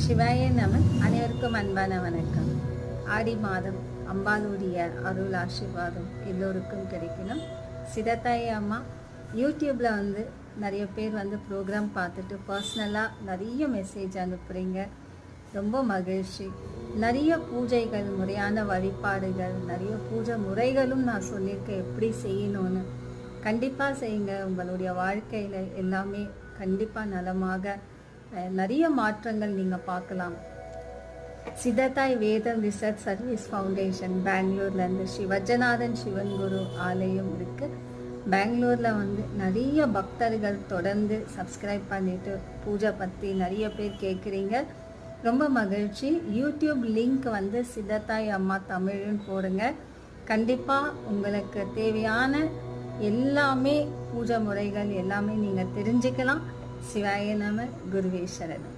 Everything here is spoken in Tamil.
சிவாய நம. அனைவருக்கும் அன்பான வணக்கம். ஆடி மாதம் அம்பாளுடைய அருள் ஆசீர்வாதம் எல்லோருக்கும் கிடைக்கணும். சிதத்தாயி அம்மா யூடியூப்பில் நிறைய பேர் ப்ரோக்ராம் பார்த்துட்டு பர்சனலாக நிறைய மெசேஜ் அனுப்புகிறீங்க. ரொம்ப மகிழ்ச்சி. நிறைய பூஜைகள், முறையான வழிபாடுகள், நிறைய பூஜை முறைகளும் நான் சொல்லியிருக்கேன் எப்படி செய்யணும்னு. கண்டிப்பாக செய்யுங்க. உங்களுடைய வாழ்க்கையில் எல்லாமே கண்டிப்பாக நலமாக நிறைய மாற்றங்கள் நீங்கள் பார்க்கலாம். சிதத்தாய் வேதம் ரிசர்ச் சர்வீஸ் ஃபவுண்டேஷன் பெங்களூர்லேருந்து ஸ்ரீ வஜ்ரநாதன் சிவன் குரு ஆலயம் இருக்குது. பெங்களூரில் நிறைய பக்தர்கள் தொடர்ந்து சப்ஸ்கிரைப் பண்ணிவிட்டு பூஜை பற்றி நிறைய பேர் கேட்குறீங்க. ரொம்ப மகிழ்ச்சி. யூடியூப் லிங்க் சிதத்தாய் அம்மா தமிழ்னு போடுங்க. கண்டிப்பாக உங்களுக்கு தேவையான எல்லாமே பூஜை முறைகள் எல்லாமே நீங்கள் தெரிஞ்சுக்கலாம். சிவாய நம. குருவே சரணம்.